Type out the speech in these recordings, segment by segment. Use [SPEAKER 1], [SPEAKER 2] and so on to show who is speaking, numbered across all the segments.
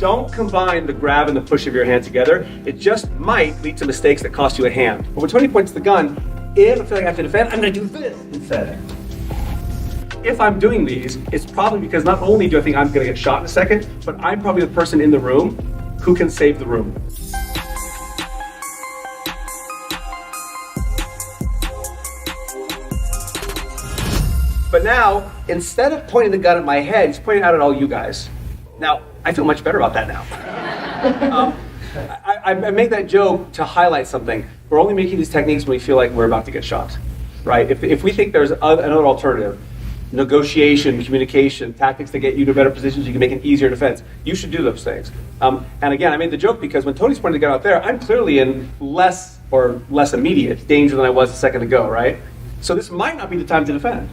[SPEAKER 1] don't combine the grab and the push of your hand together. It just might lead to mistakes that cost you a hand. But when Tony points the gun, if I feel like I have to defend, I'm going to do this instead. If I'm doing these, it's probably because not only do I think I'm going to get shot in a second, but I'm probably the person in the room who can save the room. But now, instead of pointing the gun at my head, he's pointing out at all you guys. Now, I feel much better about that now. I make that joke to highlight something. We're only making these techniques when we feel like we're about to get shot, right? If we think there's another alternative, negotiation, communication, tactics to get you to better positions, you can make an easier defense, you should do those things. And again, I made the joke because when Tony's pointing the gun out there, I'm clearly in less immediate danger than I was a second ago, right? So this might not be the time to defend.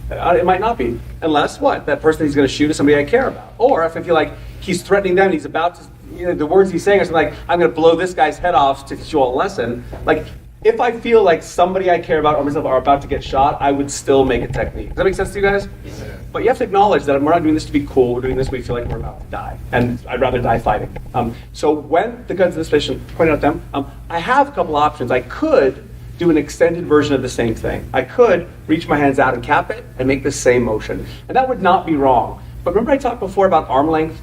[SPEAKER 1] It might not be, unless what? That person he's going to shoot is somebody I care about. Or if I feel like he's threatening them and he's about to, the words he's saying are something like, I'm going to blow this guy's head off to teach you all a lesson. Like, if I feel like somebody I care about or myself are about to get shot, I would still make a technique. Does that make sense to you guys? Yes. But you have to acknowledge that we're not doing this to be cool. We're doing this when we feel like we're about to die. And I'd rather die fighting. So when the gun's in this position, point out them, I have a couple options. I could do an extended version of the same thing. I could reach my hands out and cap it and make the same motion. And that would not be wrong. But remember I talked before about arm length?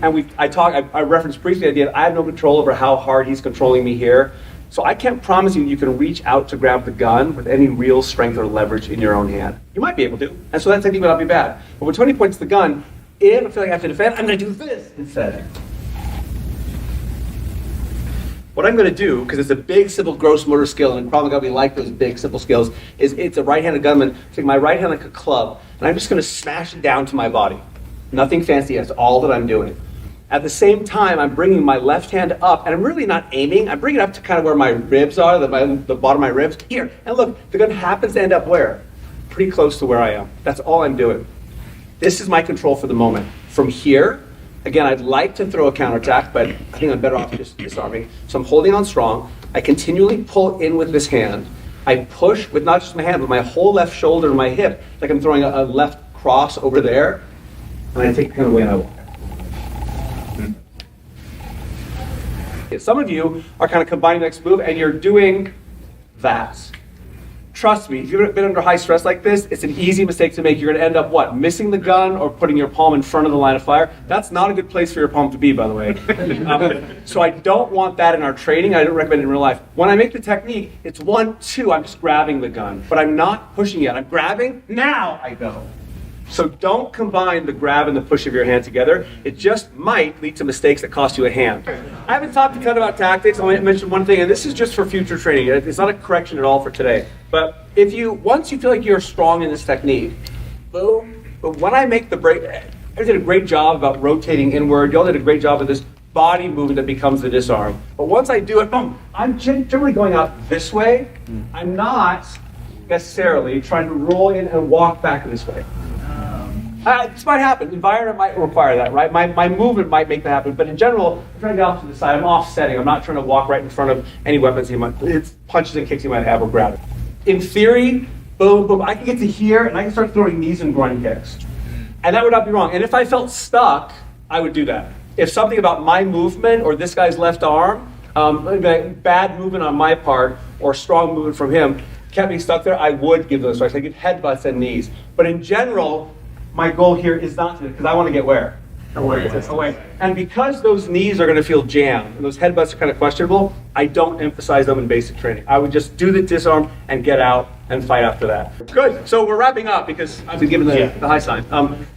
[SPEAKER 1] And I referenced briefly the idea that I have no control over how hard he's controlling me here. So I can't promise you can reach out to grab the gun with any real strength or leverage in your own hand. You might be able to. And so that technique would not be bad. But when Tony points the gun, if I feel like I have to defend, I'm going to do this instead. What I'm going to do, because it's a big, simple, gross motor skill, and probably going to be like those big, simple skills, is it's a right-handed gunman. Take my right hand like a club, and I'm just going to smash it down to my body. Nothing fancy. That's all that I'm doing. At the same time, I'm bringing my left hand up, and I'm really not aiming. I'm bringing it up to kind of where my ribs are, the bottom of my ribs. Here, and look, the gun happens to end up where? Pretty close to where I am. That's all I'm doing. This is my control for the moment. From here, again, I'd like to throw a counterattack, but I think I'm better off just disarming. So I'm holding on strong. I continually pull in with this hand. I push with not just my hand, but my whole left shoulder and my hip, like I'm throwing a left cross over there, and I take the gun away and I walk. Some of you are kind of combining the next move, and you're doing that. Trust me, if you've been under high stress like this, it's an easy mistake to make. You're going to end up, what, missing the gun or putting your palm in front of the line of fire? That's not a good place for your palm to be, by the way. So I don't want that in our training. I don't recommend it in real life. When I make the technique, it's 1, 2, I'm just grabbing the gun. But I'm not pushing yet. I'm grabbing, now I go. So don't combine the grab and the push of your hand together. It just might lead to mistakes that cost you a hand. I haven't talked a ton about tactics. I want to mention one thing, and this is just for future training. It's not a correction at all for today. But once you feel like you're strong in this technique, boom. But when I make the break, I did a great job about rotating inward. Y'all did a great job of this body movement that becomes the disarm. But once I do it, boom, I'm generally going out this way. I'm not necessarily trying to roll in and walk back this way. This might happen. Environment might require that, right? My movement might make that happen, but in general, I'm trying to get off to the side. I'm offsetting. I'm not trying to walk right in front of any weapons it's punches and kicks you might have or grab it. In theory, boom, boom, I can get to here and I can start throwing knees and groin kicks. And that would not be wrong. And if I felt stuck, I would do that. If something about my movement or this guy's left arm, bad movement on my part or strong movement from him kept me stuck there, I would give those strikes. I give headbutts and knees. But in general, my goal here is not to, because I want to get where? Away. And because those knees are going to feel jammed, and those headbutts are kind of questionable, I don't emphasize them in basic training. I would just do the disarm and get out and fight after that. Good. So we're wrapping up because I've been given the high sign.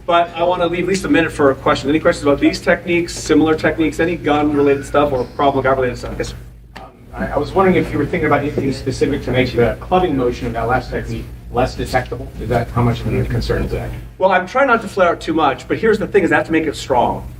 [SPEAKER 1] But I want to leave at least a minute for a question. Any questions about these techniques, similar techniques, any gun-related stuff or problem gun-related stuff? Yes, sir.
[SPEAKER 2] I was wondering if you were thinking about anything specific to make the clubbing motion of that last technique less detectable. Is that how much of a concern is that?
[SPEAKER 1] Well, I'm trying not to flare out too much, but here's the thing: is I have to make it strong.